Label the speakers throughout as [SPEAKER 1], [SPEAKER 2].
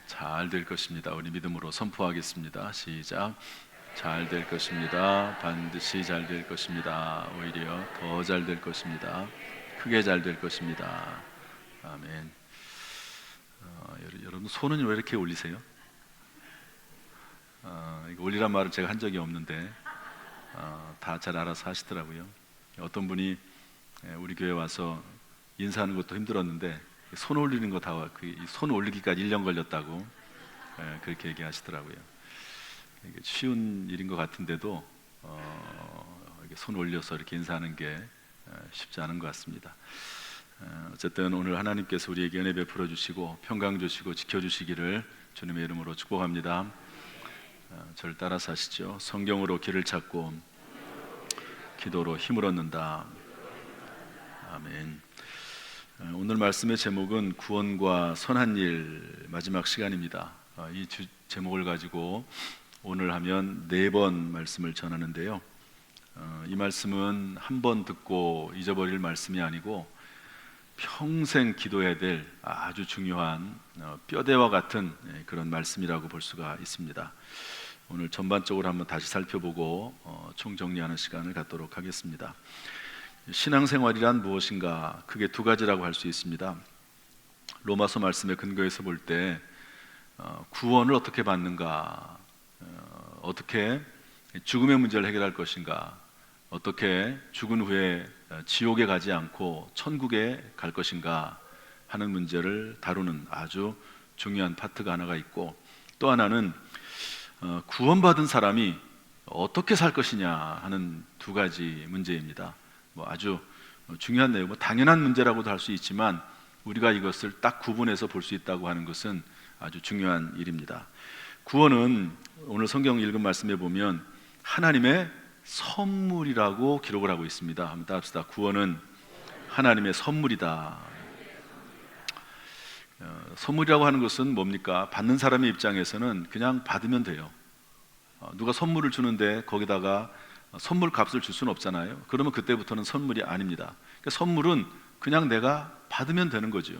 [SPEAKER 1] 잘 될 것입니다. 우리 믿음으로 선포하겠습니다. 시작. 잘 될 것입니다. 반드시 잘 될 것입니다. 오히려 더 잘 될 것입니다. 크게 잘 될 것입니다. 아멘. 여러분 손은 왜 이렇게 올리세요? 이거 올리란 말을 제가 한 적이 없는데 다 잘 알아서 하시더라고요. 어떤 분이 우리 교회 와서 인사하는 것도 힘들었는데 손 올리는 거 다 손 올리기까지 1년 걸렸다고 그렇게 얘기하시더라고요. 이게 쉬운 일인 것 같은데도 이렇게 손 올려서 이렇게 인사하는 게 쉽지 않은 것 같습니다. 어쨌든 오늘 하나님께서 우리에게 은혜 베풀어 주시고 평강 주시고 지켜주시기를 주님의 이름으로 축복합니다. 저를 따라서 하시죠. 성경으로 길을 찾고 기도로 힘을 얻는다. 아멘. 오늘 말씀의 제목은 구원과 선한 일 마지막 시간입니다. 이 제목을 가지고 오늘 하면 4번 말씀을 전하는데요. 이 말씀은 한 번 듣고 잊어버릴 말씀이 아니고 평생 기도해야 될 아주 중요한 뼈대와 같은 그런 말씀이라고 볼 수가 있습니다. 오늘 전반적으로 한번 다시 살펴보고 총정리하는 시간을 갖도록 하겠습니다. 신앙생활이란 무엇인가? 크게 2가지라고 할 수 있습니다. 로마서 말씀에 근거해서 볼 때 구원을 어떻게 받는가, 어떻게 죽음의 문제를 해결할 것인가, 어떻게 죽은 후에 지옥에 가지 않고 천국에 갈 것인가 하는 문제를 다루는 아주 중요한 파트가 하나가 있고, 또 하나는 구원받은 사람이 어떻게 살 것이냐 하는 2가지 문제입니다. 아주 중요한 내용, 당연한 문제라고도 할 수 있지만 우리가 이것을 딱 구분해서 볼 수 있다고 하는 것은 아주 중요한 일입니다. 구원은 오늘 성경 읽은 말씀에 보면 하나님의 선물이라고 기록을 하고 있습니다. 한번 따라합시다. 구원은 하나님의 선물이다. 선물이라고 하는 것은 뭡니까? 받는 사람의 입장에서는 그냥 받으면 돼요. 누가 선물을 주는데 거기다가 선물 값을 줄 수는 없잖아요. 그러면 그때부터는 선물이 아닙니다. 그러니까 선물은 그냥 내가 받으면 되는 거죠.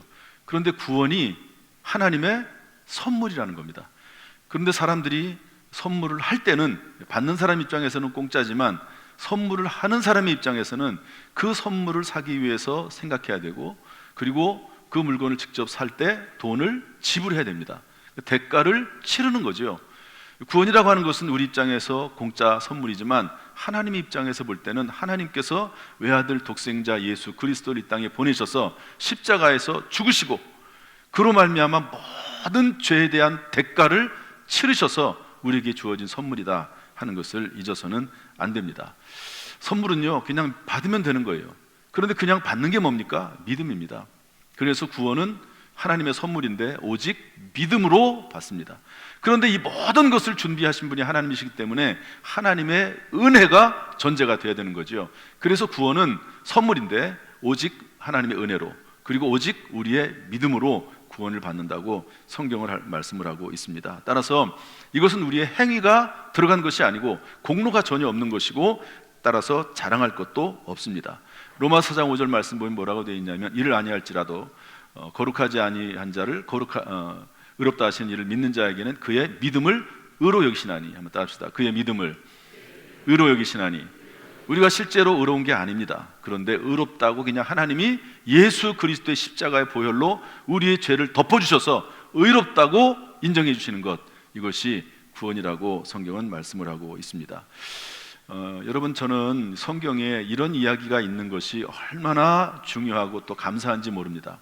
[SPEAKER 1] 그런데 구원이 하나님의 선물이라는 겁니다. 그런데 사람들이 선물을 할 때는 받는 사람 입장에서는 공짜지만 선물을 하는 사람의 입장에서는 그 선물을 사기 위해서 생각해야 되고, 그리고 그 물건을 직접 살 때 돈을 지불해야 됩니다. 대가를 치르는 거죠. 구원이라고 하는 것은 우리 입장에서 공짜 선물이지만 하나님 입장에서 볼 때는 하나님께서 외아들 독생자 예수 그리스도를 이 땅에 보내셔서 십자가에서 죽으시고 그로 말미암아 모든 죄에 대한 대가를 치르셔서 우리에게 주어진 선물이다 하는 것을 잊어서는 안 됩니다. 선물은요 그냥 받으면 되는 거예요. 그런데 그냥 받는 게 뭡니까? 믿음입니다. 그래서 구원은 하나님의 선물인데 오직 믿음으로 받습니다. 그런데 이 모든 것을 준비하신 분이 하나님이시기 때문에 하나님의 은혜가 전제가 되어야 되는 거죠. 그래서 구원은 선물인데 오직 하나님의 은혜로, 그리고 오직 우리의 믿음으로 구원을 받는다고 성경을 말씀을 하고 있습니다. 따라서 이것은 우리의 행위가 들어간 것이 아니고 공로가 전혀 없는 것이고, 따라서 자랑할 것도 없습니다. 로마서 4장 5절 말씀 보면 뭐라고 되어 있냐면, 이를 아니할지라도 거룩하지 아니한 자를 의롭다 하시는 이를 믿는 자에게는 그의 믿음을 의로 여기시나니. 한번 따라합시다. 그의 믿음을 의로 여기시나니. 우리가 실제로 의로운 게 아닙니다. 그런데 의롭다고 그냥 하나님이 예수 그리스도의 십자가의 보혈로 우리의 죄를 덮어주셔서 의롭다고 인정해 주시는 것, 이것이 구원이라고 성경은 말씀을 하고 있습니다. 여러분, 저는 성경에 이런 이야기가 있는 것이 얼마나 중요하고 또 감사한지 모릅니다.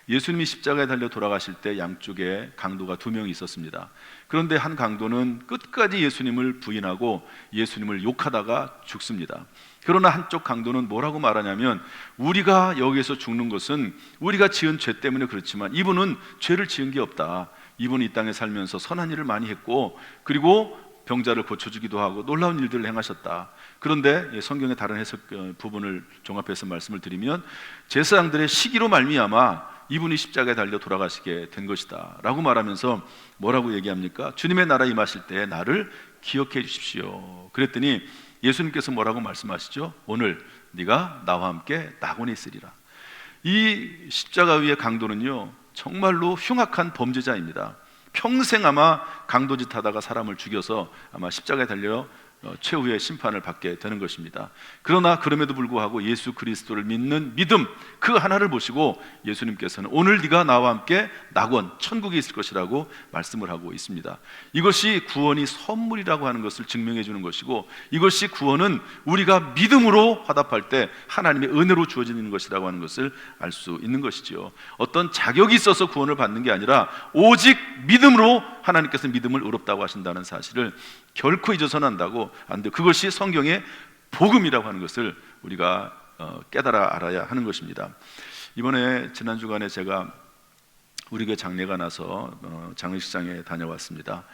[SPEAKER 1] 예수님이 십자가에 달려 돌아가실 때 양쪽에 강도가 2명이 있었습니다. 그런데 한 강도는 끝까지 예수님을 부인하고 예수님을 욕하다가 죽습니다. 그러나 한쪽 강도는 뭐라고 말하냐면, 우리가 여기에서 죽는 것은 우리가 지은 죄 때문에 그렇지만 이분은 죄를 지은 게 없다. 이분은 이 땅에 살면서 선한 일을 많이 했고, 그리고 병자를 고쳐주기도 하고 놀라운 일들을 행하셨다. 그런데 성경의 다른 해석 부분을 종합해서 말씀을 드리면, 제사장들의 시기로 말미암아 이분이 십자가에 달려 돌아가시게 된 것이다 라고 말하면서 뭐라고 얘기합니까? 주님의 나라 임하실 때 나를 기억해 주십시오. 그랬더니 예수님께서 뭐라고 말씀하시죠? 오늘 네가 나와 함께 낙원에 있으리라. 이 십자가 위의 강도는요 정말로 흉악한 범죄자입니다. 평생 아마 강도짓 하다가 사람을 죽여서 아마 십자가에 달려 최후의 심판을 받게 되는 것입니다. 그러나 그럼에도 불구하고 예수 그리스도를 믿는 믿음, 그 하나를 보시고 예수님께서는 오늘 네가 나와 함께 낙원, 천국에 있을 것이라고 말씀을 하고 있습니다. 이것이 구원이 선물이라고 하는 것을 증명해 주는 것이고, 이것이 구원은 우리가 믿음으로 화답할 때 하나님의 은혜로 주어지는 것이라고 하는 것을 알 수 있는 것이지요. 어떤 자격이 있어서 구원을 받는 게 아니라 오직 믿음으로 하나님께서 믿음을 의롭다고 하신다는 사실을 결코 잊어서는 안 돼. 그것이 성경의 복음이라고 하는 것을 우리가 깨달아 알아야 하는 것입니다. 이번에 지난 주간에 제가 우리 교회 장례가 나서 장례식장에 다녀왔습니다.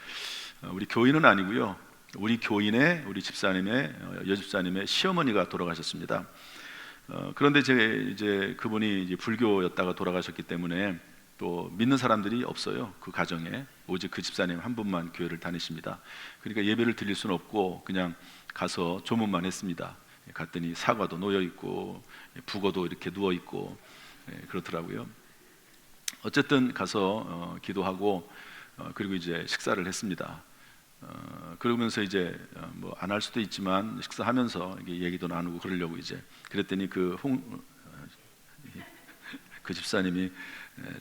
[SPEAKER 1] 우리 교인은 아니고요. 우리 교인의 우리 집사님의 여집사님의 시어머니가 돌아가셨습니다. 그런데 이제 그분이 이제 불교였다가 돌아가셨기 때문에 또 믿는 사람들이 없어요. 그 가정에 오직 그 집사님 한 분만 교회를 다니십니다. 그러니까 예배를 드릴 수는 없고 그냥 가서 조문만 했습니다. 갔더니 사과도 놓여 있고 북어도 이렇게 누워 있고 그렇더라고요. 어쨌든 가서 기도하고 그리고 이제 식사를 했습니다. 그러면서 이제 뭐 안 할 수도 있지만 식사하면서 얘기도 나누고 그러려고 이제 그랬더니 그 집사님이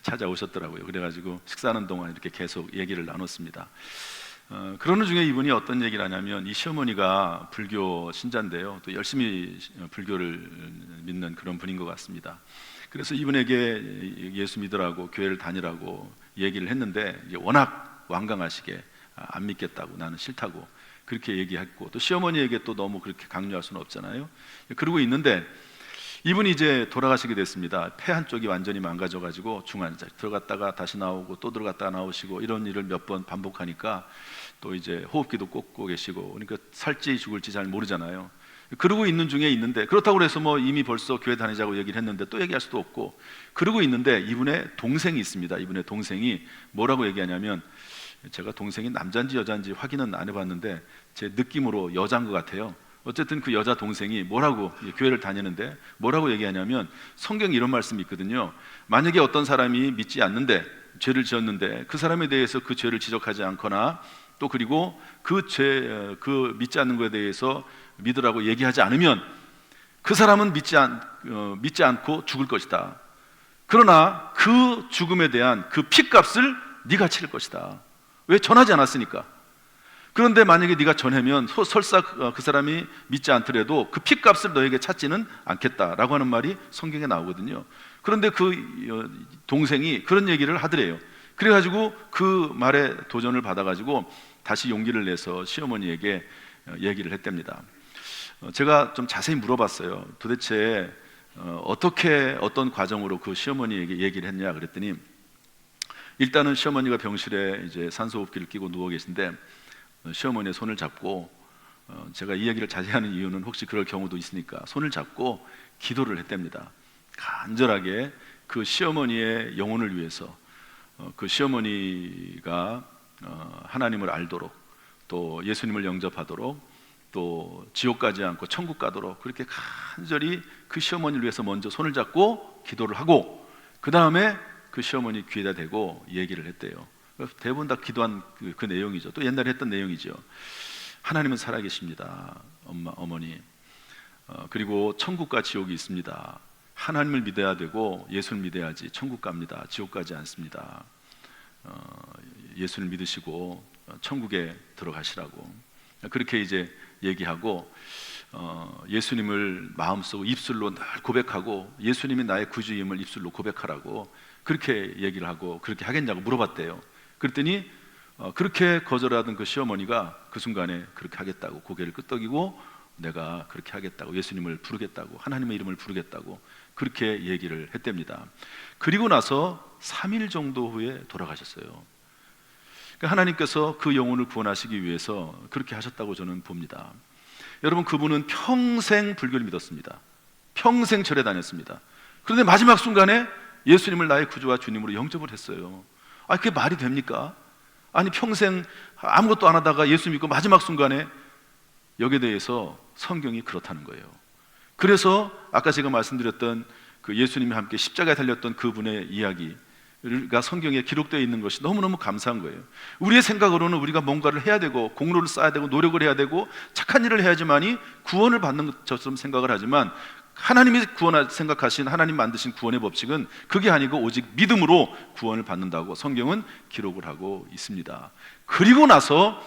[SPEAKER 1] 찾아오셨더라고요. 그래가지고 식사하는 동안 이렇게 계속 얘기를 나눴습니다. 그러는 중에 이분이 어떤 얘기를 하냐면, 이 시어머니가 불교 신자인데요, 또 열심히 불교를 믿는 그런 분인 것 같습니다. 그래서 이분에게 예수 믿으라고 교회를 다니라고 얘기를 했는데 이제 워낙 완강하시게 안 믿겠다고, 나는 싫다고 그렇게 얘기했고, 또 시어머니에게 또 너무 그렇게 강요할 수는 없잖아요. 그러고 있는데 이분이 이제 돌아가시게 됐습니다. 폐 한쪽이 완전히 망가져가지고 중환자, 들어갔다가 다시 나오고 또 들어갔다가 나오시고 이런 일을 몇 번 반복하니까 또 이제 호흡기도 꽂고 계시고, 그러니까 살지 죽을지 잘 모르잖아요. 그러고 있는 중에 있는데, 그렇다고 해서 뭐 이미 벌써 교회 다니자고 얘기를 했는데 또 얘기할 수도 없고 그러고 있는데, 이분의 동생이 있습니다. 이분의 동생이 뭐라고 얘기하냐면, 제가 동생이 남자인지 여자인지 확인은 안 해봤는데 제 느낌으로 여자인 것 같아요. 어쨌든 그 여자 동생이 뭐라고, 교회를 다니는데 뭐라고 얘기하냐면, 성경에 이런 말씀이 있거든요. 만약에 어떤 사람이 믿지 않는데 죄를 지었는데 그 사람에 대해서 그 죄를 지적하지 않거나 또 그리고 그 믿지 않는 것에 대해서 믿으라고 얘기하지 않으면 그 사람은 믿지 않고 죽을 것이다. 그러나 그 죽음에 대한 그 핏값을 네가 치를 것이다. 왜? 전하지 않았으니까. 그런데 만약에 네가 전하면 설사 그 사람이 믿지 않더라도 그 핏값을 너에게 찾지는 않겠다라고 하는 말이 성경에 나오거든요. 그런데 그 동생이 그런 얘기를 하더래요. 그래가지고 그 말에 도전을 받아가지고 다시 용기를 내서 시어머니에게 얘기를 했답니다. 제가 좀 자세히 물어봤어요. 도대체 어떤 과정으로 그 시어머니에게 얘기를 했냐 그랬더니, 일단은 시어머니가 병실에 이제 산소호흡기를 끼고 누워 계신데 시어머니의 손을 잡고, 제가 이 얘기를 자세히 하는 이유는 혹시 그럴 경우도 있으니까, 손을 잡고 기도를 했답니다. 간절하게 그 시어머니의 영혼을 위해서, 그 시어머니가 하나님을 알도록, 또 예수님을 영접하도록, 또 지옥 가지 않고 천국 가도록 그렇게 간절히 그 시어머니를 위해서 먼저 손을 잡고 기도를 하고, 그 다음에 그 시어머니 귀에다 대고 얘기를 했대요. 대부분 다 기도한 그 내용이죠. 또 옛날에 했던 내용이죠. 하나님은 살아계십니다, 어머니. 그리고 천국과 지옥이 있습니다. 하나님을 믿어야 되고 예수를 믿어야지 천국 갑니다. 지옥 가지 않습니다. 예수를 믿으시고 천국에 들어가시라고 그렇게 이제 얘기하고, 예수님을 마음속 입술로 늘 고백하고 예수님이 나의 구주임을 입술로 고백하라고 그렇게 얘기를 하고, 그렇게 하겠냐고 물어봤대요. 그랬더니 그렇게 거절하던 그 시어머니가 그 순간에 그렇게 하겠다고 고개를 끄덕이고, 내가 그렇게 하겠다고, 예수님을 부르겠다고, 하나님의 이름을 부르겠다고 그렇게 얘기를 했답니다. 그리고 나서 3일 정도 후에 돌아가셨어요. 그러니까 하나님께서 그 영혼을 구원하시기 위해서 그렇게 하셨다고 저는 봅니다. 여러분, 그분은 평생 불교를 믿었습니다. 평생 절에 다녔습니다. 그런데 마지막 순간에 예수님을 나의 구주와 주님으로 영접을 했어요. 그게 말이 됩니까? 아니, 평생 아무것도 안 하다가 예수 믿고 마지막 순간에, 여기에 대해서 성경이 그렇다는 거예요. 그래서 아까 제가 말씀드렸던 그 예수님이 함께 십자가에 달렸던 그분의 이야기, 우리가 성경에 기록되어 있는 것이 너무너무 감사한 거예요. 우리의 생각으로는 우리가 뭔가를 해야 되고 공로를 쌓아야 되고 노력을 해야 되고 착한 일을 해야지만이 구원을 받는 것처럼 생각을 하지만, 하나님이 생각하신, 하나님 만드신 구원의 법칙은 그게 아니고 오직 믿음으로 구원을 받는다고 성경은 기록을 하고 있습니다. 그리고 나서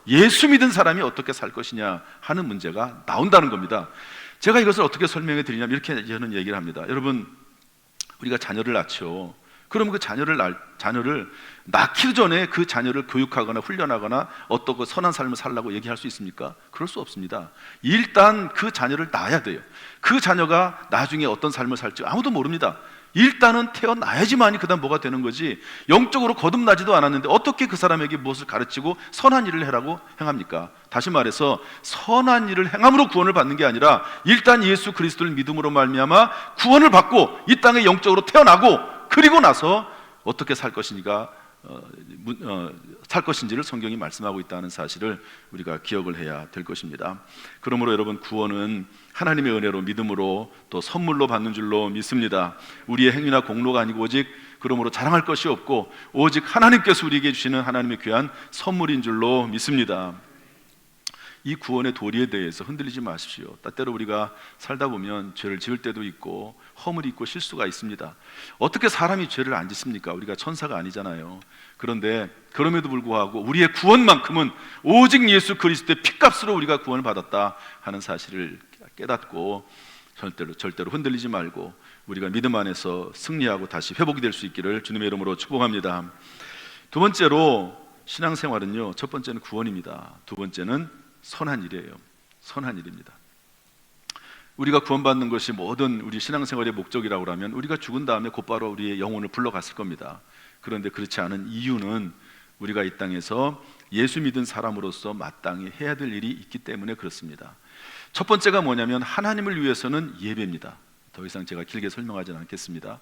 [SPEAKER 1] 예수 믿은 사람이 어떻게 살 것이냐 하는 문제가 나온다는 겁니다. 제가 이것을 어떻게 설명해 드리냐면 이렇게 저는 얘기를 합니다. 여러분, 우리가 자녀를 낳죠. 그럼 그 자녀를 낳기 전에 그 자녀를 교육하거나 훈련하거나 어떻고 선한 삶을 살라고 얘기할 수 있습니까? 그럴 수 없습니다. 일단 그 자녀를 낳아야 돼요. 그 자녀가 나중에 어떤 삶을 살지 아무도 모릅니다. 일단은 태어나야지만이 그 다음 뭐가 되는 거지, 영적으로 거듭나지도 않았는데 어떻게 그 사람에게 무엇을 가르치고 선한 일을 해라고 행합니까? 다시 말해서 선한 일을 행함으로 구원을 받는 게 아니라 일단 예수 그리스도를 믿음으로 말미암아 구원을 받고 이 땅에 영적으로 태어나고, 그리고 나서 어떻게 살 것인지를 성경이 말씀하고 있다는 사실을 우리가 기억을 해야 될 것입니다. 그러므로 여러분, 구원은 하나님의 은혜로 믿음으로 또 선물로 받는 줄로 믿습니다. 우리의 행위나 공로가 아니고 오직 그러므로 자랑할 것이 없고 오직 하나님께서 우리에게 주시는 하나님의 귀한 선물인 줄로 믿습니다. 이 구원의 도리에 대해서 흔들리지 마십시오. 때때로 우리가 살다 보면 죄를 지을 때도 있고 허물이 있고 실수가 있습니다. 어떻게 사람이 죄를 안 짓습니까? 우리가 천사가 아니잖아요. 그런데 그럼에도 불구하고 우리의 구원만큼은 오직 예수 그리스도의 피값으로 우리가 구원을 받았다 하는 사실을 깨닫고 절대로 흔들리지 말고 우리가 믿음 안에서 승리하고 다시 회복이 될 수 있기를 주님의 이름으로 축복합니다. 두 번째로, 신앙생활은요, 첫 번째는 구원입니다. 두 번째는 선한 일이에요. 선한 일입니다. 우리가 구원받는 것이 모든 우리 신앙생활의 목적이라고 하면 우리가 죽은 다음에 곧바로 우리의 영혼을 불러갔을 겁니다. 그런데 그렇지 않은 이유는 우리가 이 땅에서 예수 믿은 사람으로서 마땅히 해야 될 일이 있기 때문에 그렇습니다. 첫 번째가 뭐냐면 하나님을 위해서는 예배입니다. 더 이상 제가 길게 설명하지는 않겠습니다.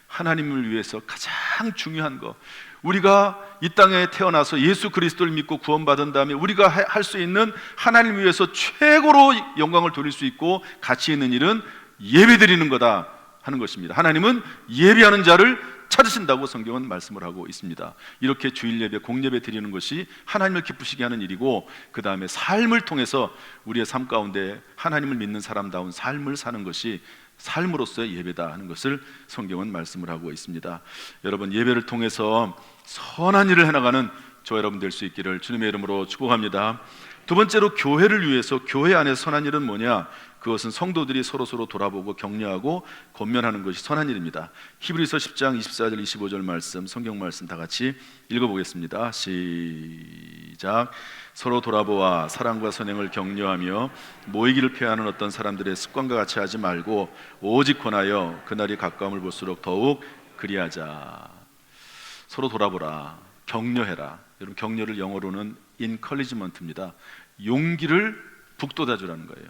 [SPEAKER 1] 하나님을 위해서 가장 중요한 거, 우리가 이 땅에 태어나서 예수 그리스도를 믿고 구원받은 다음에 우리가 할 수 있는, 하나님을 위해서 최고로 영광을 돌릴 수 있고 가치 있는 일은 예배드리는 거다 하는 것입니다. 하나님은 예배하는 자를 찾으신다고 성경은 말씀을 하고 있습니다. 이렇게 주일 예배, 공예배 드리는 것이 하나님을 기쁘시게 하는 일이고, 그 다음에 삶을 통해서 우리의 삶 가운데 하나님을 믿는 사람다운 삶을 사는 것이 삶으로서의 예배다 하는 것을 성경은 말씀을 하고 있습니다. 여러분, 예배를 통해서 선한 일을 해나가는 저 여러분 될 수 있기를 주님의 이름으로 축복합니다. 두 번째로, 교회를 위해서, 교회 안에 선한 일은 뭐냐? 그것은 성도들이 서로 돌아보고 격려하고 권면하는 것이 선한 일입니다. 히브리서 10장 24절 25절 말씀, 성경 말씀 다 같이 읽어보겠습니다. 시작. 서로 돌아보아 사랑과 선행을 격려하며 모이기를 피하는 어떤 사람들의 습관과 같이 하지 말고 오직 권하여 그날이 가까움을 볼수록 더욱 그리하자. 서로 돌아보라, 격려해라. 여러분, 격려를 영어로는 encouragement입니다. 용기를 북돋아주라는 거예요.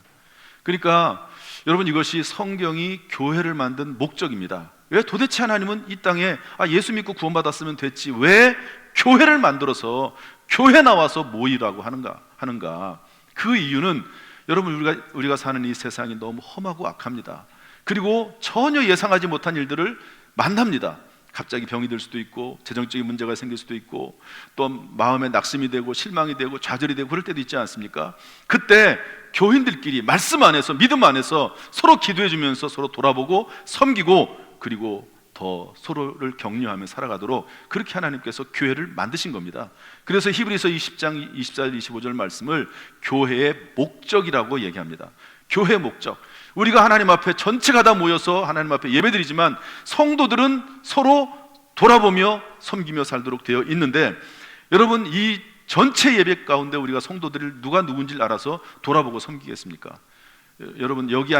[SPEAKER 1] 그러니까 여러분, 이것이 성경이 교회를 만든 목적입니다. 왜 도대체 하나님은 이 땅에 예수 믿고 구원받았으면 됐지 왜 교회를 만들어서 교회 나와서 모이라고 하는가? 그 이유는 여러분, 우리가 사는 이 세상이 너무 험하고 악합니다. 그리고 전혀 예상하지 못한 일들을 만납니다. 갑자기 병이 들 수도 있고 재정적인 문제가 생길 수도 있고 또 마음에 낙심이 되고 실망이 되고 좌절이 되고 그럴 때도 있지 않습니까? 그때 교인들끼리 말씀 안에서, 믿음 안에서 서로 기도해 주면서 서로 돌아보고 섬기고, 그리고 더 서로를 격려하며 살아가도록 그렇게 하나님께서 교회를 만드신 겁니다. 그래서 히브리서 20장 24절 25절 말씀을 교회의 목적이라고 얘기합니다. 교회의 목적, 우리가 하나님 앞에 전체가 다 모여서 하나님 앞에 예배드리지만 성도들은 서로 돌아보며 섬기며 살도록 되어 있는데, 여러분, 이 전체 예배 가운데 우리가 성도들을 누가 누군지를 알아서 돌아보고 섬기겠습니까? 여러분, 여기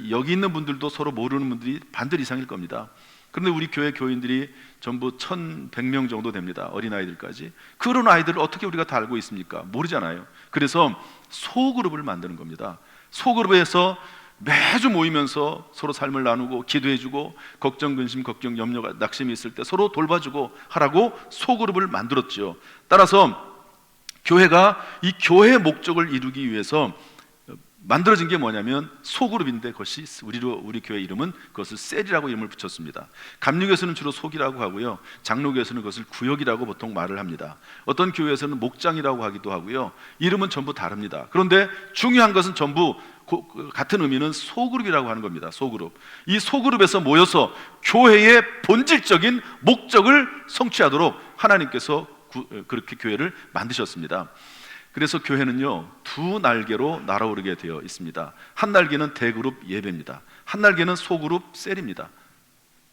[SPEAKER 1] 여기 있는 분들도 서로 모르는 분들이 반들 이상일 겁니다. 그런데 우리 교회 교인들이 전부 1,100명 정도 됩니다. 어린아이들까지. 그런 아이들을 어떻게 우리가 다 알고 있습니까? 모르잖아요. 그래서 소그룹을 만드는 겁니다. 소그룹에서 매주 모이면서 서로 삶을 나누고 기도해주고 걱정, 근심, 걱정, 염려가, 낙심이 있을 때 서로 돌봐주고 하라고 소그룹을 만들었죠. 따라서 교회가 이 교회의 목적을 이루기 위해서 만들어진 게 뭐냐면 소그룹인데, 그것이 우리 교회 이름은 그것을 셀이라고 이름을 붙였습니다. 감리교에서는 주로 속이라고 하고요, 장로교에서는 그것을 구역이라고 보통 말을 합니다. 어떤 교회에서는 목장이라고 하기도 하고요. 이름은 전부 다릅니다. 그런데 중요한 것은 전부 같은 의미는 소그룹이라고 하는 겁니다. 소그룹. 이 소그룹에서 모여서 교회의 본질적인 목적을 성취하도록 하나님께서 그렇게 교회를 만드셨습니다. 그래서 교회는요, 두 날개로 날아오르게 되어 있습니다. 한 날개는 대그룹 예배입니다. 한 날개는 소그룹 셀입니다.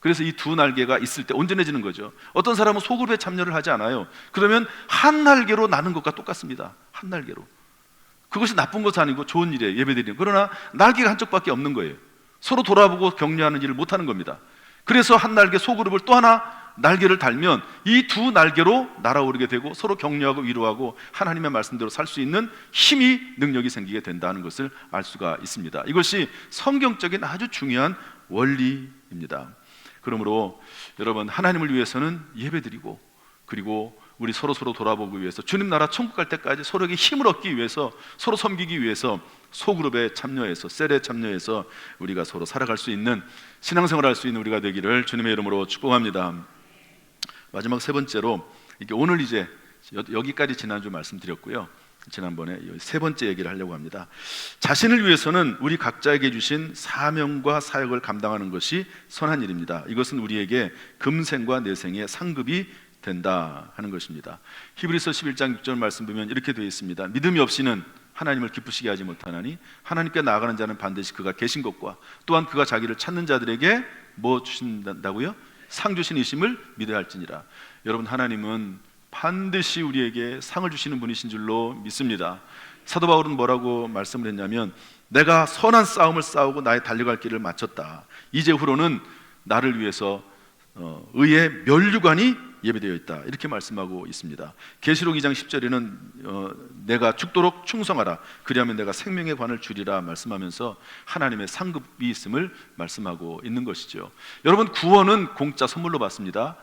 [SPEAKER 1] 그래서 이 두 날개가 있을 때 온전해지는 거죠. 어떤 사람은 소그룹에 참여를 하지 않아요. 그러면 한 날개로 나는 것과 똑같습니다. 한 날개로. 그것이 나쁜 것이 아니고 좋은 일이에요, 예배드리는. 그러나 날개가 한쪽밖에 없는 거예요. 서로 돌아보고 격려하는 일을 못하는 겁니다. 그래서 한 날개 소그룹을 또 하나 날개를 달면 이 두 날개로 날아오르게 되고 서로 격려하고 위로하고 하나님의 말씀대로 살 수 있는 힘이, 능력이 생기게 된다는 것을 알 수가 있습니다. 이것이 성경적인 아주 중요한 원리입니다. 그러므로 여러분, 하나님을 위해서는 예배드리고, 그리고 우리 서로 돌아보기 위해서, 주님 나라 천국 갈 때까지 서로에게 힘을 얻기 위해서, 서로 섬기기 위해서 소그룹에 참여해서, 셀에 참여해서 우리가 서로 살아갈 수 있는, 신앙생활을 할 수 있는 우리가 되기를 주님의 이름으로 축복합니다. 마지막 세 번째로, 이게 오늘 이제 여기까지 지난주 말씀드렸고요, 지난번에 세 번째 얘기를 하려고 합니다. 자신을 위해서는 우리 각자에게 주신 사명과 사역을 감당하는 것이 선한 일입니다. 이것은 우리에게 금생과 내생의 상급이 된다 하는 것입니다. 히브리서 11장 6절 말씀 보면 이렇게 되어 있습니다. 믿음이 없이는 하나님을 기쁘시게 하지 못하나니 하나님께 나아가는 자는 반드시 그가 계신 것과 또한 그가 자기를 찾는 자들에게 뭐 주신다고요? 상 주신 이심을 믿어야 할지니라. 여러분, 하나님은 반드시 우리에게 상을 주시는 분이신 줄로 믿습니다. 사도 바울은 뭐라고 말씀을 했냐면, 내가 선한 싸움을 싸우고 나의 달려갈 길을 마쳤다. 이제후로는 나를 위해서 의의 면류관이 예비되어 있다, 이렇게 말씀하고 있습니다. 계시록 2장 10절에는 내가 죽도록 충성하라, 그리하면 내가 생명의 관을 주리라 말씀하면서 하나님의 상급이 있음을 말씀하고 있는 것이죠. 여러분, 구원은 공짜 선물로 받습니다.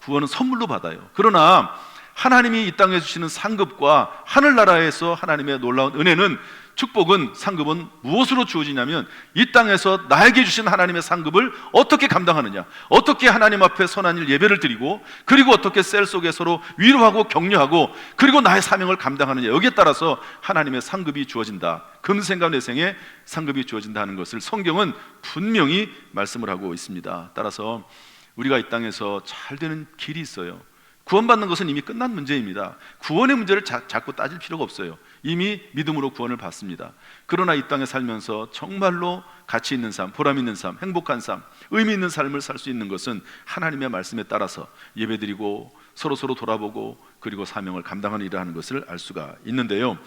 [SPEAKER 1] 구원은 선물로 받아요. 그러나 하나님이 이 땅에 주시는 상급과 하늘나라에서 하나님의 놀라운 은혜는, 축복은, 상급은 무엇으로 주어지냐면, 이 땅에서 나에게 주신 하나님의 상급을 어떻게 감당하느냐, 어떻게 하나님 앞에 선한 일 예배를 드리고, 그리고 어떻게 셀 속에 서로 위로하고 격려하고, 그리고 나의 사명을 감당하느냐, 여기에 따라서 하나님의 상급이 주어진다, 금생과 내생의 상급이 주어진다 하는 것을 성경은 분명히 말씀을 하고 있습니다. 따라서 우리가 이 땅에서 잘 되는 길이 있어요. 구원받는 것은 이미 끝난 문제입니다. 구원의 문제를 자꾸 따질 필요가 없어요. 이미 믿음으로 구원을 받습니다. 그러나 이 땅에 살면서 정말로 가치 있는 삶, 보람 있는 삶, 행복한 삶, 의미 있는 삶을 살 수 있는 것은 하나님의 말씀에 따라서 예배드리고 서로 돌아보고, 그리고 사명을 감당하는 일을 하는 것을 알 수가 있는데요,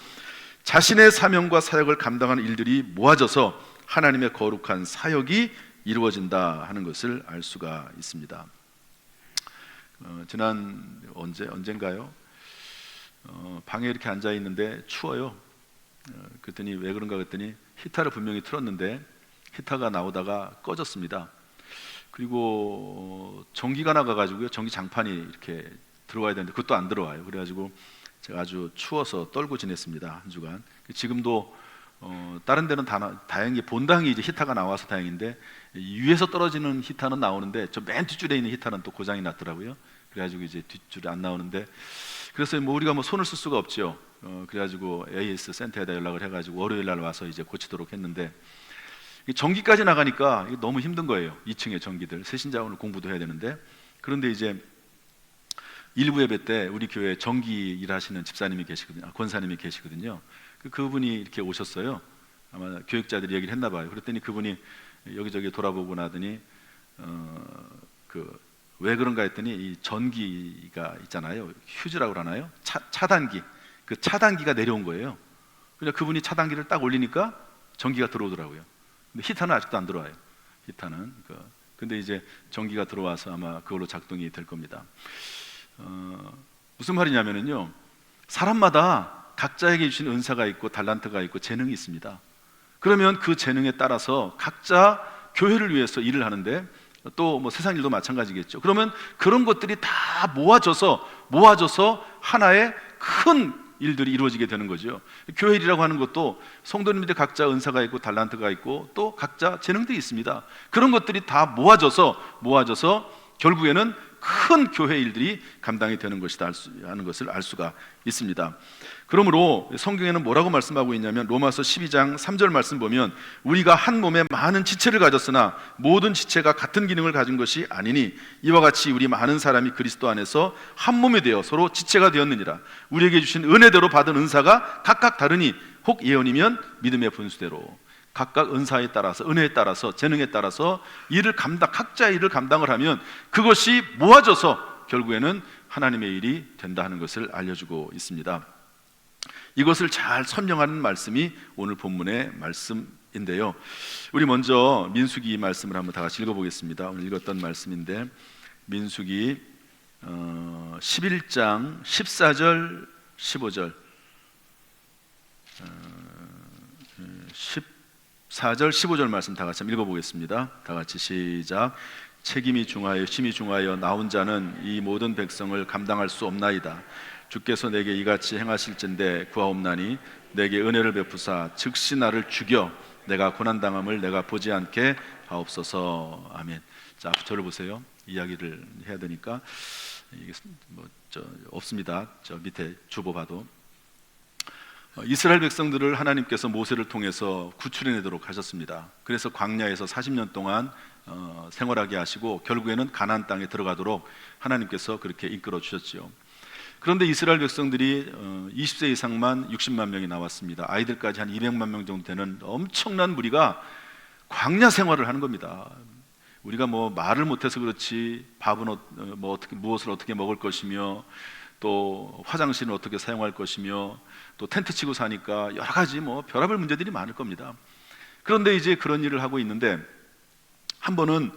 [SPEAKER 1] 자신의 사명과 사역을 감당하는 일들이 모아져서 하나님의 거룩한 사역이 이루어진다 하는 것을 알 수가 있습니다. 지난 언젠가요? 방에 이렇게 앉아 있는데 추워요. 그랬더니 왜 그런가 그랬더니 히터를 분명히 틀었는데 히터가 나오다가 꺼졌습니다. 그리고 전기가 나가가지고요, 전기 장판이 이렇게 들어와야 되는데 그것도 안 들어와요. 그래가지고 제가 아주 추워서 떨고 지냈습니다, 한 주간. 지금도 다른 데는 다행히 본당이 이제 히터가 나와서 다행인데, 위에서 떨어지는 히터는 나오는데 저 맨 뒷줄에 있는 히터는 또 고장이 났더라고요. 그래가지고 이제 뒷줄이 안 나오는데, 그래서 우리가 손을 쓸 수가 없죠. 그래가지고 AS 센터에다 연락을 해가지고 월요일 날 와서 이제 고치도록 했는데, 전기까지 나가니까 너무 힘든 거예요. 2층에 전기들, 새신자 오늘 공부도 해야 되는데. 그런데 이제 일부 예배 때 우리 교회 전기 일하시는 집사님이 계시거든요, 권사님이 계시거든요. 그분이 이렇게 오셨어요. 아마 교육자들이 얘기를 했나 봐요. 그랬더니 그분이 여기저기 돌아보고 나더니 왜 그런가 했더니 이 전기가 있잖아요, 휴즈라고 그러나요? 차단기, 그 차단기가 내려온 거예요. 그냥 그분이 차단기를 딱 올리니까 전기가 들어오더라고요. 근데 히터는 아직도 안 들어와요. 히터는 근데 이제 전기가 들어와서 아마 그걸로 작동이 될 겁니다. 무슨 말이냐면요, 사람마다 각자에게 주신 은사가 있고 달란트가 있고 재능이 있습니다. 그러면 그 재능에 따라서 각자 교회를 위해서 일을 하는데, 또 세상 일도 마찬가지겠죠. 그러면 그런 것들이 다 모아져서 하나의 큰 일들이 이루어지게 되는 거죠. 교회 일이라고 하는 것도 성도님들이 각자 은사가 있고 달란트가 있고 또 각자 재능들이 있습니다. 그런 것들이 다 모아져서 결국에는 큰 교회 일들이 감당이 되는 것이다 하는 것을 알 수가 있습니다. 그러므로 성경에는 뭐라고 말씀하고 있냐면 로마서 12장 3절 말씀 보면 우리가 한 몸에 많은 지체를 가졌으나 모든 지체가 같은 기능을 가진 것이 아니니 이와 같이 우리 많은 사람이 그리스도 안에서 한 몸이 되어 서로 지체가 되었느니라. 우리에게 주신 은혜대로 받은 은사가 각각 다르니 혹 예언이면 믿음의 분수대로. 각각 은사에 따라서, 은혜에 따라서, 재능에 따라서 각자의 일을 감당을 하면 그것이 모아져서 결국에는 하나님의 일이 된다 하는 것을 알려주고 있습니다. 이것을 잘 설명하는 말씀이 오늘 본문의 말씀인데요. 우리 먼저 민수기 말씀을 한번 다 같이 읽어보겠습니다. 오늘 읽었던 말씀인데 민수기 11장 14절 15절 14절 15절 말씀 다 같이 한번 읽어보겠습니다. 다 같이 시작. 책임이 중하여 힘이 중하여 나 혼자는 이 모든 백성을 감당할 수 없나이다. 주께서 내게 이같이 행하실진대 구하옵나니 내게 은혜를 베푸사 즉시 나를 죽여 내가 고난당함을 내가 보지 않게 하옵소서. 아멘. 자, 저를 보세요. 이야기를 해야 되니까 이게 없습니다. 저 밑에 주보 봐도 이스라엘 백성들을 하나님께서 모세를 통해서 구출해내도록 하셨습니다. 그래서 광야에서 40년 동안 생활하게 하시고 결국에는 가나안 땅에 들어가도록 하나님께서 그렇게 이끌어 주셨지요. 그런데 이스라엘 백성들이 20세 이상만 60만 명이 나왔습니다. 아이들까지 한 200만 명 정도 되는 엄청난 무리가 광야 생활을 하는 겁니다. 우리가 뭐 말을 못해서 그렇지 밥은 무엇을 어떻게 먹을 것이며 또 화장실은 어떻게 사용할 것이며 또 텐트 치고 사니까 여러 가지 별의별 문제들이 많을 겁니다. 그런데 이제 그런 일을 하고 있는데 한 번은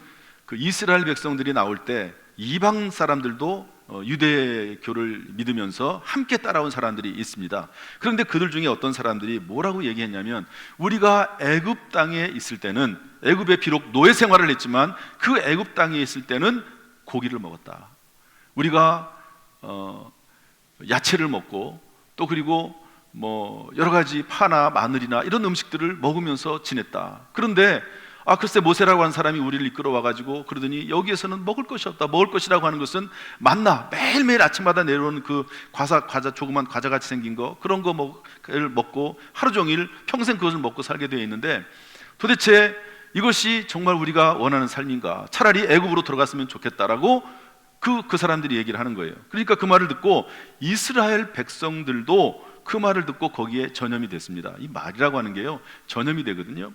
[SPEAKER 1] 그 이스라엘 백성들이 나올 때 이방 사람들도 유대교를 믿으면서 함께 따라온 사람들이 있습니다. 그런데 그들 중에 어떤 사람들이 뭐라고 얘기했냐면 우리가 애굽 땅에 있을 때는 애굽에 비록 노예 생활을 했지만 그 애굽 땅에 있을 때는 고기를 먹었다. 우리가 야채를 먹고 또 그리고 여러 가지 파나 마늘이나 이런 음식들을 먹으면서 지냈다. 그런데 글쎄 모세라고 하는 사람이 우리를 이끌어 와가지고 그러더니 여기에서는 먹을 것이 없다. 먹을 것이라고 하는 것은 만나 매일매일 아침마다 내려오는 그 과자 조그만 과자같이 생긴 거 그런 거 먹고 하루 종일 평생 그것을 먹고 살게 되어 있는데 도대체 이것이 정말 우리가 원하는 삶인가? 차라리 애굽으로 들어갔으면 좋겠다라고 그 사람들이 얘기를 하는 거예요. 그러니까 그 말을 듣고 이스라엘 백성들도 그 말을 듣고 거기에 전염이 됐습니다. 이 말이라고 하는 게요 전염이 되거든요.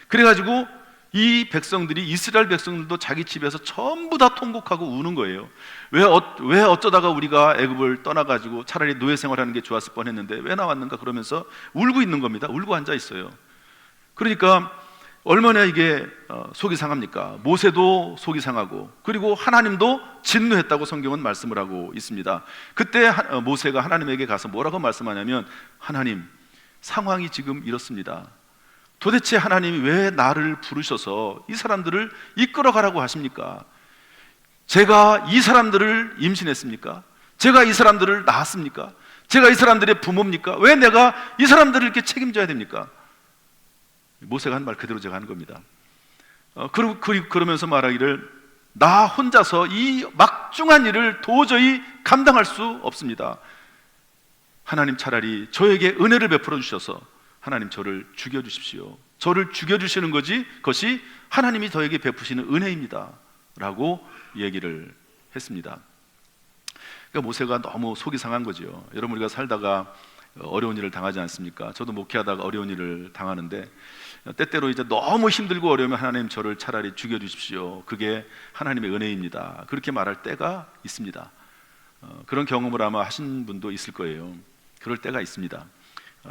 [SPEAKER 1] 그래가지고 이 백성들이 이스라엘 백성들도 자기 집에서 전부 다 통곡하고 우는 거예요. 왜 어쩌다가 우리가 애굽을 떠나가지고 차라리 노예 생활하는 게 좋았을 뻔했는데 왜 나왔는가 그러면서 울고 있는 겁니다. 울고 앉아 있어요. 그러니까 얼마나 이게 속이 상합니까? 모세도 속이 상하고 그리고 하나님도 진노했다고 성경은 말씀을 하고 있습니다. 그때 모세가 하나님에게 가서 뭐라고 말씀하냐면 하나님 상황이 지금 이렇습니다. 도대체 하나님이 왜 나를 부르셔서 이 사람들을 이끌어가라고 하십니까? 제가 이 사람들을 임신했습니까? 제가 이 사람들을 낳았습니까? 제가 이 사람들의 부모입니까? 왜 내가 이 사람들을 이렇게 책임져야 됩니까? 모세가 한 말 그대로 제가 하는 겁니다. 그러면서 말하기를 나 혼자서 이 막중한 일을 도저히 감당할 수 없습니다. 하나님 차라리 저에게 은혜를 베풀어 주셔서 하나님 저를 죽여주십시오. 저를 죽여주시는 것이 하나님이 저에게 베푸시는 은혜입니다 라고 얘기를 했습니다. 그러니까 모세가 너무 속이 상한 거죠. 여러분 우리가 살다가 어려운 일을 당하지 않습니까? 저도 목회하다가 어려운 일을 당하는데 때때로 이제 너무 힘들고 어려우면 하나님 저를 차라리 죽여주십시오. 그게 하나님의 은혜입니다. 그렇게 말할 때가 있습니다. 그런 경험을 아마 하신 분도 있을 거예요. 그럴 때가 있습니다.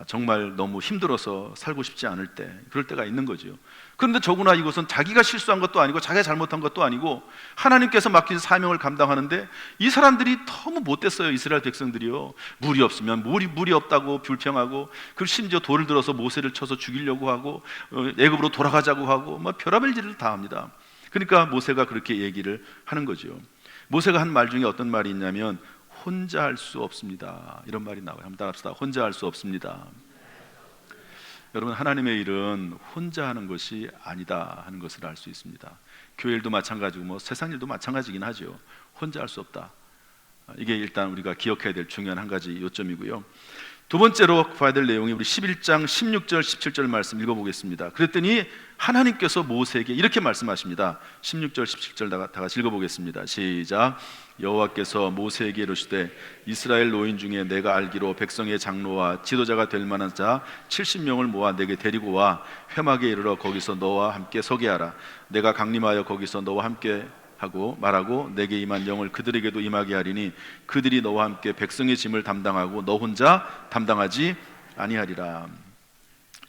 [SPEAKER 1] 정말 너무 힘들어서 살고 싶지 않을 때 그럴 때가 있는 거죠. 그런데 더구나 이것은 자기가 실수한 것도 아니고 자기가 잘못한 것도 아니고 하나님께서 맡긴 사명을 감당하는데 이 사람들이 너무 못됐어요. 이스라엘 백성들이요. 물이 없으면 물이 없다고 불평하고 그리고 심지어 돌을 들어서 모세를 쳐서 죽이려고 하고 애굽으로 돌아가자고 하고 별의별 일을 다 합니다. 그러니까 모세가 그렇게 얘기를 하는 거죠. 모세가 한 말 중에 어떤 말이 있냐면 혼자 할 수 없습니다. 이런 말이 나와요. 한번 따라합시다. 혼자 할 수 없습니다. 여러분, 하나님의 일은 혼자 하는 것이 아니다 하는 것을 알 수 있습니다. 교회 일도 마찬가지고 세상 일도 마찬가지긴 하죠. 혼자 할 수 없다. 이게 일단 우리가 기억해야 될 중요한 한 가지 요점이고요. 두 번째로 봐야 될 내용이 우리 11장 16절 17절 말씀 읽어보겠습니다. 그랬더니 하나님께서 모세에게 이렇게 말씀하십니다. 16절 17절 다 같이 읽어보겠습니다. 시작. 여호와께서 모세에게 이르시되 이스라엘 노인 중에 내가 알기로 백성의 장로와 지도자가 될 만한 자 70명을 모아 내게 데리고 와 회막에 이르러 거기서 너와 함께 서게 하라. 내가 강림하여 거기서 너와 함께 하고 말하고 내게 임한 영을 그들에게도 임하게 하리니 그들이 너와 함께 백성의 짐을 담당하고 너 혼자 담당하지 아니하리라.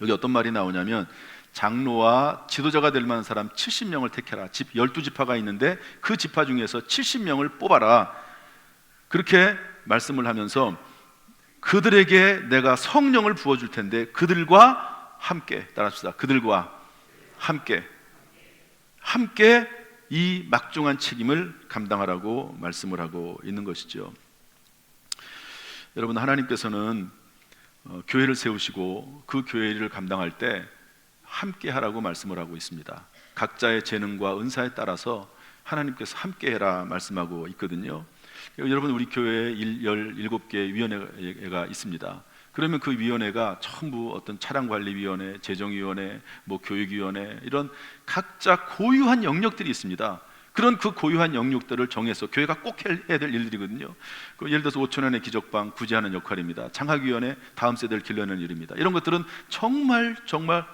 [SPEAKER 1] 여기 어떤 말이 나오냐면 장로와 지도자가 될 만한 사람 70명을 택해라. 12지파가 있는데 그 지파 중에서 70명을 뽑아라. 그렇게 말씀을 하면서 그들에게 내가 성령을 부어줄 텐데 그들과 함께, 따라합시다. 그들과 함께 이 막중한 책임을 감당하라고 말씀을 하고 있는 것이죠. 여러분, 하나님께서는 교회를 세우시고 그 교회 일을 감당할 때 함께 하라고 말씀을 하고 있습니다. 각자의 재능과 은사에 따라서 하나님께서 함께 해라 말씀하고 있거든요. 여러분, 우리 교회에 17개 위원회가 있습니다. 그러면 그 위원회가 전부 어떤 차량관리위원회, 재정위원회, 교육위원회 이런 각자 고유한 영역들이 있습니다. 그런 그 고유한 영역들을 정해서 교회가 꼭 해야 될 일들이거든요. 예를 들어서 5천원의 기적방 구제하는 역할입니다. 장학위원회 다음 세대를 길러내는 일입니다. 이런 것들은 정말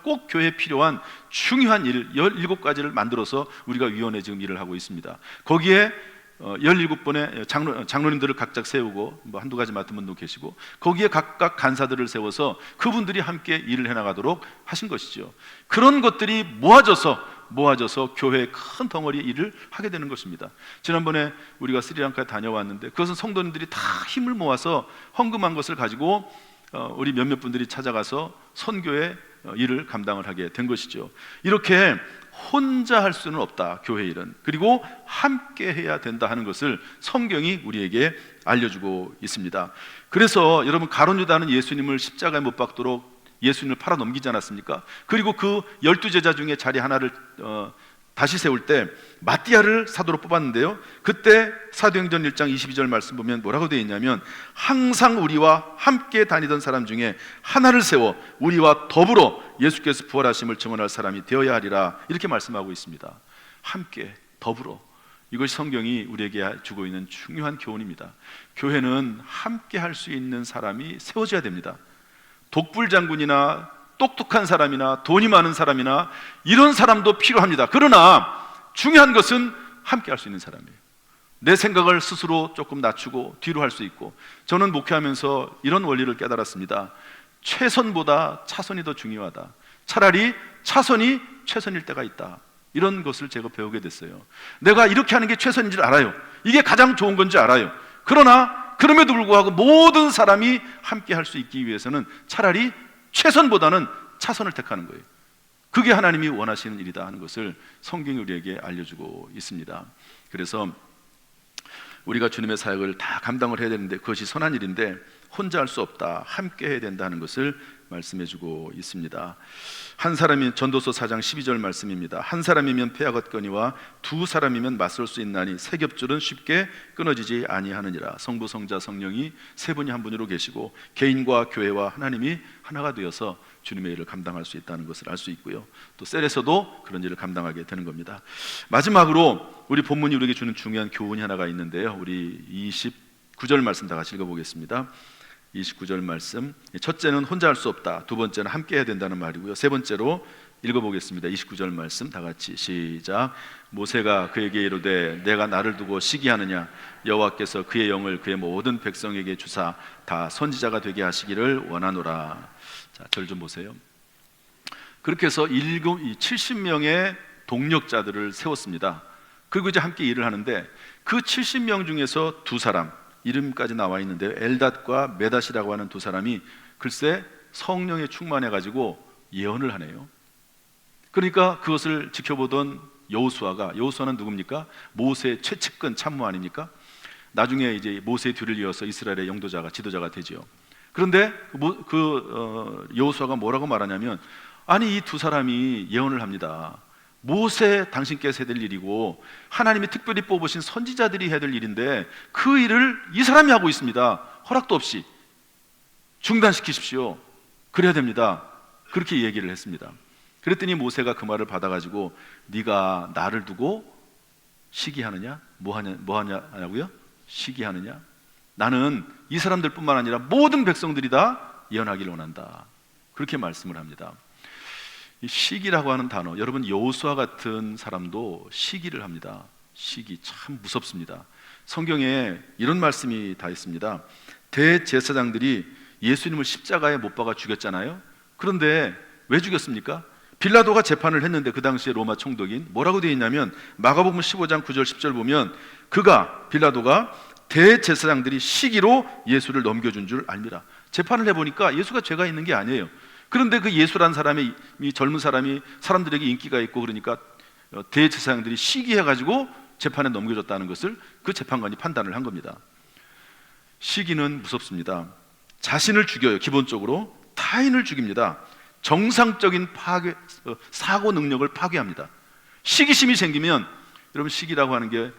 [SPEAKER 1] 꼭 교회에 필요한 중요한 일 17가지를 만들어서 우리가 위원회 지금 일을 하고 있습니다. 거기에 17분의 장로님들을 각각 세우고 한두 가지 맡은 분도 계시고 거기에 각각 간사들을 세워서 그분들이 함께 일을 해나가도록 하신 것이죠. 그런 것들이 모아져서 교회의 큰 덩어리 일을 하게 되는 것입니다. 지난번에 우리가 스리랑카에 다녀왔는데 그것은 성도님들이 다 힘을 모아서 헌금한 것을 가지고 우리 몇몇 분들이 찾아가서 선교의 일을 감당을 하게 된 것이죠. 이렇게 혼자 할 수는 없다, 교회 일은. 그리고 함께 해야 된다 하는 것을 성경이 우리에게 알려주고 있습니다. 그래서 여러분, 가룟 유다는 예수님을 십자가에 못 박도록 예수님을 팔아 넘기지 않았습니까? 그리고 그 12제자 중에 자리 하나를 다시 세울 때 마띠아를 사도로 뽑았는데요, 그때 사도행전 1장 22절 말씀 보면 뭐라고 되어 있냐면 항상 우리와 함께 다니던 사람 중에 하나를 세워 우리와 더불어 예수께서 부활하심을 증언할 사람이 되어야 하리라, 이렇게 말씀하고 있습니다. 함께, 더불어. 이것이 성경이 우리에게 주고 있는 중요한 교훈입니다. 교회는 함께 할 수 있는 사람이 세워져야 됩니다. 독불장군이나 똑똑한 사람이나 돈이 많은 사람이나 이런 사람도 필요합니다. 그러나 중요한 것은 함께 할 수 있는 사람이에요. 내 생각을 스스로 조금 낮추고 뒤로 할 수 있고, 저는 목회하면서 이런 원리를 깨달았습니다. 최선보다 차선이 더 중요하다. 차라리 차선이 최선일 때가 있다. 이런 것을 제가 배우게 됐어요. 내가 이렇게 하는 게 최선인 줄 알아요. 이게 가장 좋은 건지 알아요. 그러나 그럼에도 불구하고 모든 사람이 함께 할 수 있기 위해서는 차라리 최선보다는 차선을 택하는 거예요. 그게 하나님이 원하시는 일이다 하는 것을 성경이 우리에게 알려주고 있습니다. 그래서 우리가 주님의 사역을 다 감당을 해야 되는데 그것이 선한 일인데 혼자 할 수 없다, 함께 해야 된다는 것을 말씀해주고 있습니다. 한 사람이, 전도서 4장 12절 말씀입니다. 한 사람이면 패하겠거니와 두 사람이면 맞설 수 있나니 세 겹줄은 쉽게 끊어지지 아니하느니라. 성부, 성자, 성령이 세 분이 한 분으로 계시고 개인과 교회와 하나님이 하나가 되어서 주님의 일을 감당할 수 있다는 것을 알 수 있고요, 또 셀에서도 그런 일을 감당하게 되는 겁니다. 마지막으로 우리 본문이 우리에게 주는 중요한 교훈이 하나가 있는데요, 우리 29절 말씀 다 같이 읽어보겠습니다. 29절 말씀, 첫째는 혼자 할 수 없다, 두 번째는 함께 해야 된다는 말이고요, 세 번째로 읽어보겠습니다. 29절 말씀 다 같이 시작. 모세가 그에게 이르되 내가 나를 두고 시기하느냐, 여호와께서 그의 영을 그의 모든 백성에게 주사 다 선지자가 되게 하시기를 원하노라. 자, 절 좀 보세요. 그렇게 해서 70명의 동력자들을 세웠습니다. 그리고 이제 함께 일을 하는데 그 70명 중에서 두 사람, 이름까지 나와 있는데요, 엘닷과 메닷이라고 하는 두 사람이 글쎄 성령에 충만해가지고 예언을 하네요. 그러니까 그것을 지켜보던 여호수아는 누굽니까? 모세의 최측근 참모 아닙니까? 나중에 이제 모세의 뒤를 이어서 이스라엘의 영도자가 지도자가 되지요. 그런데 여호수아가 뭐라고 말하냐면, 아니 이 두 사람이 예언을 합니다. 모세 당신께서 해야 될 일이고 하나님이 특별히 뽑으신 선지자들이 해야 될 일인데 그 일을 이 사람이 하고 있습니다. 허락도 없이 중단시키십시오. 그래야 됩니다. 그렇게 얘기를 했습니다. 그랬더니 모세가 그 말을 받아가지고, 네가 나를 두고 시기하느냐? 뭐 하냐고요? 시기하느냐? 나는 이 사람들 뿐만 아니라 모든 백성들이 다 예언하기를 원한다. 그렇게 말씀을 합니다. 이 시기라고 하는 단어, 여러분 여호수아 같은 사람도 시기를 합니다. 시기 참 무섭습니다. 성경에 이런 말씀이 다 있습니다. 대제사장들이 예수님을 십자가에 못 박아 죽였잖아요. 그런데 왜 죽였습니까? 빌라도가 재판을 했는데 그 당시에 로마 총독인 뭐라고 되어 있냐면, 마가복음 15장 9절 10절 보면 빌라도가 대제사장들이 시기로 예수를 넘겨준 줄 알미라. 재판을 해보니까 예수가 죄가 있는 게 아니에요. 그런데 그 예수란 사람이, 이 젊은 사람이 사람들에게 인기가 있고 그러니까 대제사장들이 시기해가지고 재판에 넘겨줬다는 것을 그 재판관이 판단을 한 겁니다. 시기는 무섭습니다. 자신을 죽여요. 기본적으로 타인을 죽입니다. 정상적인 사고 능력을 파괴합니다. 시기심이 생기면, 여러분 시기라고 하는 게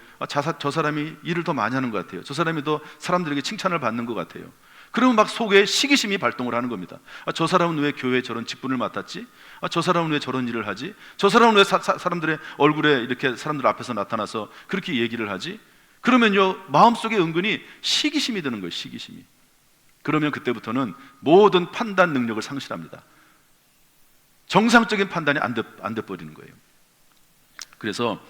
[SPEAKER 1] 저 사람이 일을 더 많이 하는 것 같아요. 저 사람이 더 사람들에게 칭찬을 받는 것 같아요. 그러면 막 속에 시기심이 발동을 하는 겁니다. 저 사람은 왜 교회에 저런 직분을 맡았지? 저 사람은 왜 저런 일을 하지? 저 사람은 왜 사람들의 얼굴에 이렇게 사람들 앞에서 나타나서 그렇게 얘기를 하지? 그러면요, 마음속에 은근히 시기심이 드는 거예요. 시기심이. 그러면 그때부터는 모든 판단 능력을 상실합니다. 정상적인 판단이 안 돼 버리는 거예요. 그래서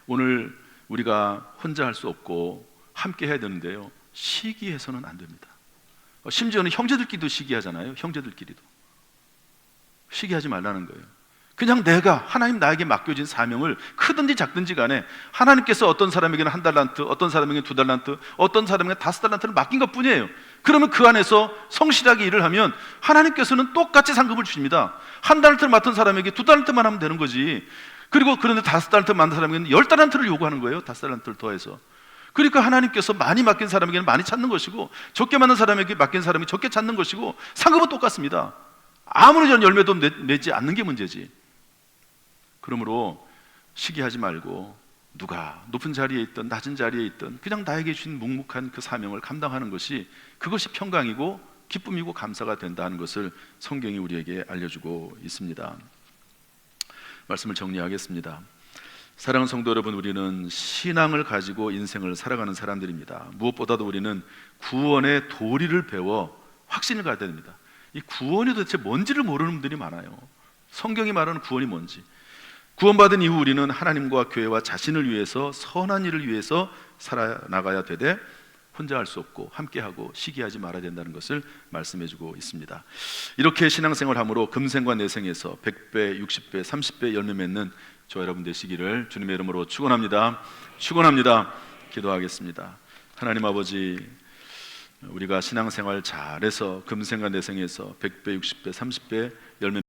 [SPEAKER 1] 오늘 우리가 혼자 할 수 없고 함께 해야 되는데요, 시기해서는 안 됩니다. 심지어는 형제들끼리도 시기하잖아요. 형제들끼리도 시기하지 말라는 거예요. 그냥 내가, 하나님 나에게 맡겨진 사명을 크든지 작든지 간에 하나님께서 어떤 사람에게는 1달란트, 어떤 사람에게는 2달란트, 어떤 사람에게는 5달란트를 맡긴 것 뿐이에요. 그러면 그 안에서 성실하게 일을 하면 하나님께서는 똑같이 상급을 주십니다. 1달란트를 맡은 사람에게 2달란트만 하면 되는 거지. 그런데 5달란트 맡은 사람에게는 10달란트를 요구하는 거예요. 5달란트를 더해서. 그러니까 하나님께서 많이 맡긴 사람에게는 많이 찾는 것이고, 적게 맡은 사람에게 맡긴 사람이 적게 찾는 것이고, 상급은 똑같습니다. 아무리 전 열매도 내지 않는 게 문제지. 그러므로 시기하지 말고, 누가 높은 자리에 있든 낮은 자리에 있든 그냥 나에게 주신 묵묵한 그 사명을 감당하는 것이, 그것이 평강이고 기쁨이고 감사가 된다는 것을 성경이 우리에게 알려주고 있습니다. 말씀을 정리하겠습니다. 사랑하는 성도 여러분, 우리는 신앙을 가지고 인생을 살아가는 사람들입니다. 무엇보다도 우리는 구원의 도리를 배워 확신을 가져야 됩니다. 이 구원이 도대체 뭔지를 모르는 분들이 많아요. 성경이 말하는 구원이 뭔지. 구원받은 이후 우리는 하나님과 교회와 자신을 위해서, 선한 일을 위해서 살아나가야 되되 혼자 할 수 없고 함께하고 시기하지 말아야 된다는 것을 말씀해주고 있습니다. 이렇게 신앙생활함으로 금생과 내생에서 100배, 60배, 30배 열매 맺는 저 여러분 되시기를 주님의 이름으로 축원합니다. 기도하겠습니다. 하나님 아버지, 우리가 신앙생활 잘해서 금생과 내생에서 100배, 60배, 30배 열매